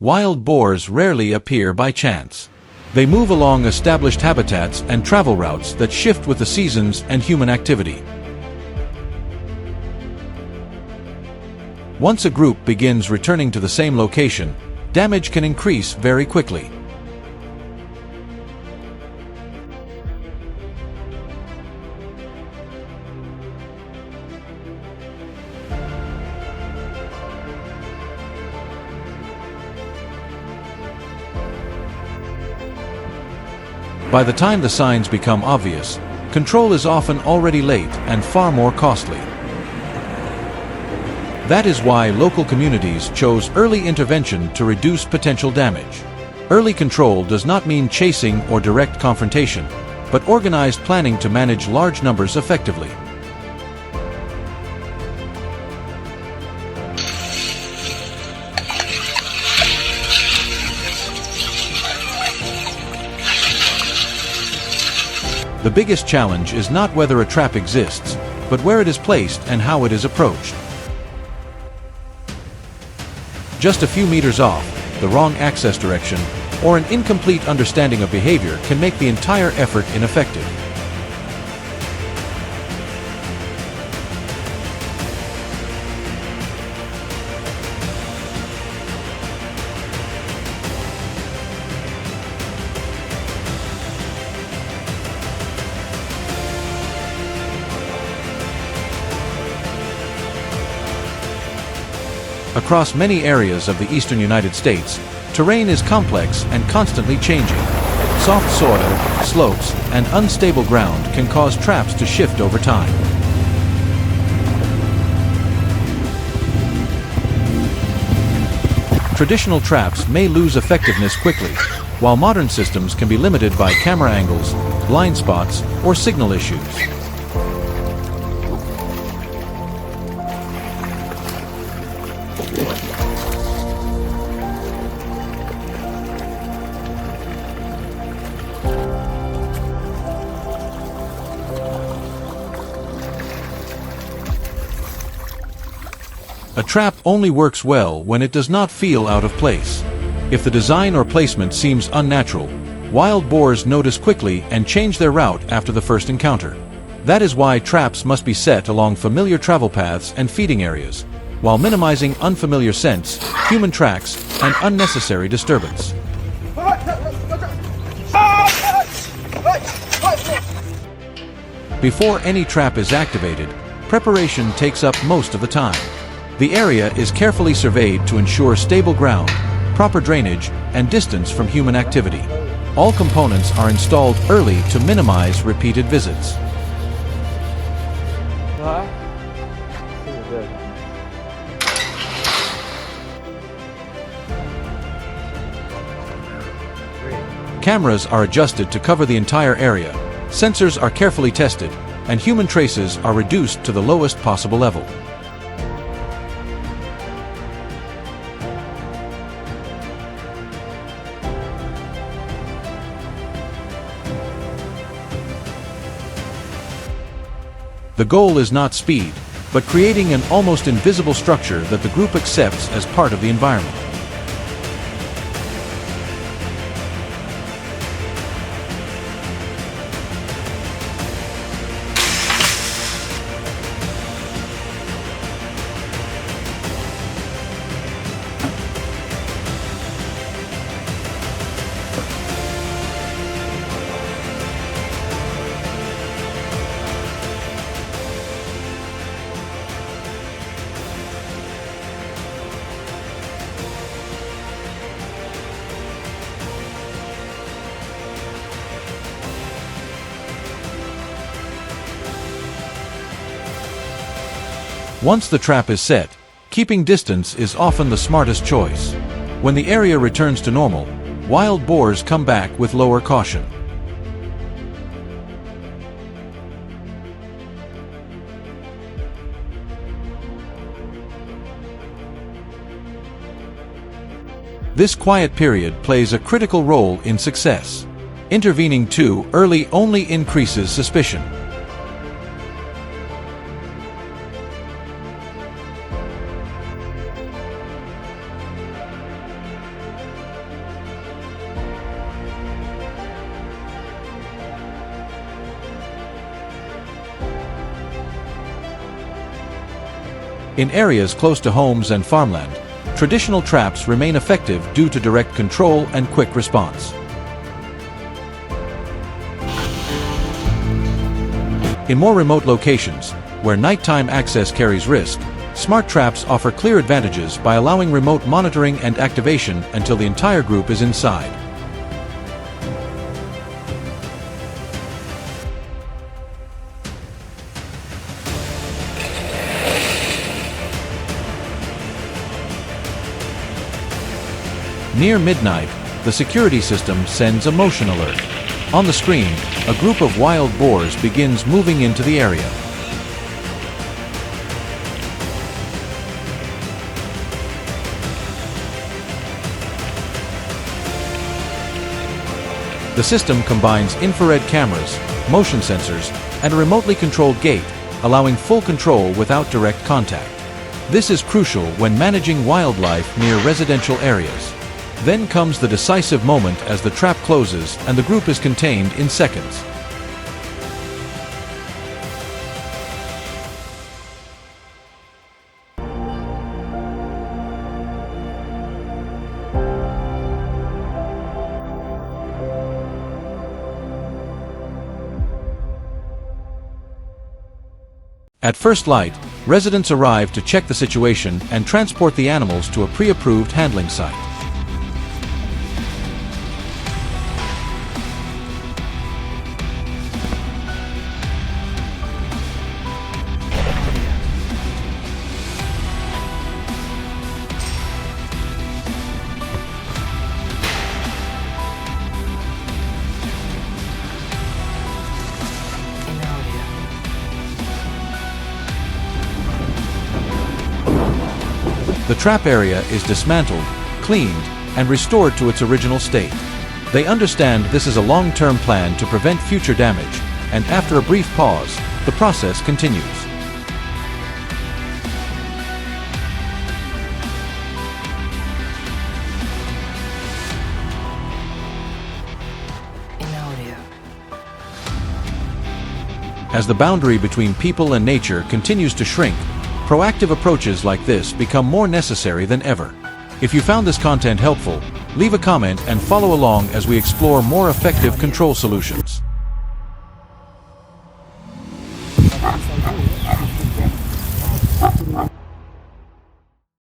Wild boars rarely appear by chance. They move along established habitats and travel routes that shift with the seasons and human activity. Once a group begins returning to the same location, damage can increase very quickly. By the time the signs become obvious, control is often already late and far more costly. That is why local communities chose early intervention to reduce potential damage. Early control does not mean chasing or direct confrontation, but organized planning to manage large numbers effectively. The biggest challenge is not whether a trap exists, but where it is placed and how it is approached. Just a few meters off, the wrong access direction, or an incomplete understanding of behavior can make the entire effort ineffective. Across many areas of the eastern United States, terrain is complex and constantly changing. Soft soil, slopes, and unstable ground can cause traps to shift over time. Traditional traps may lose effectiveness quickly, while modern systems can be limited by camera angles, blind spots, or signal issues. A trap only works well when it does not feel out of place. If the design or placement seems unnatural, wild boars notice quickly and change their route after the first encounter. That is why traps must be set along familiar travel paths and feeding areas, while minimizing unfamiliar scents, human tracks, and unnecessary disturbance. Before any trap is activated, preparation takes up most of the time. The area is carefully surveyed to ensure stable ground, proper drainage, and distance from human activity. All components are installed early to minimize repeated visits. Cameras are adjusted to cover the entire area, sensors are carefully tested, and human traces are reduced to the lowest possible level. The goal is not speed, but creating an almost invisible structure that the group accepts as part of the environment. Once the trap is set, keep keeping distance is often the smartest choice. When the area returns to normal, wild boars come back with lower caution. This quiet period plays a critical role in success. Intervening too early only increases suspicion. In areas close to homes and farmland, traditional traps remain effective due to direct control and quick response. In more remote locations, where nighttime access carries risk, smart traps offer clear advantages by allowing remote monitoring and activation until the entire group is inside. Near midnight, the security system sends a motion alert. On the screen, a group of wild boars begins moving into the area. The system combines infrared cameras, motion sensors, and a remotely controlled gate, allowing full control without direct contact. This is crucial when managing wildlife near residential areas. Then comes the decisive moment as the trap closes and the group is contained in seconds. At first light, residents arrive to check the situation and transport the animals to a pre-approved handling site. The trap area is dismantled, cleaned, and restored to its original state. They understand this is a long-term plan to prevent future damage, and after a brief pause, the process continues. Inaudio. As the boundary between people and nature continues to shrink, proactive approaches like this become more necessary than ever. If you found this content helpful, leave a comment and follow along as we explore more effective control solutions.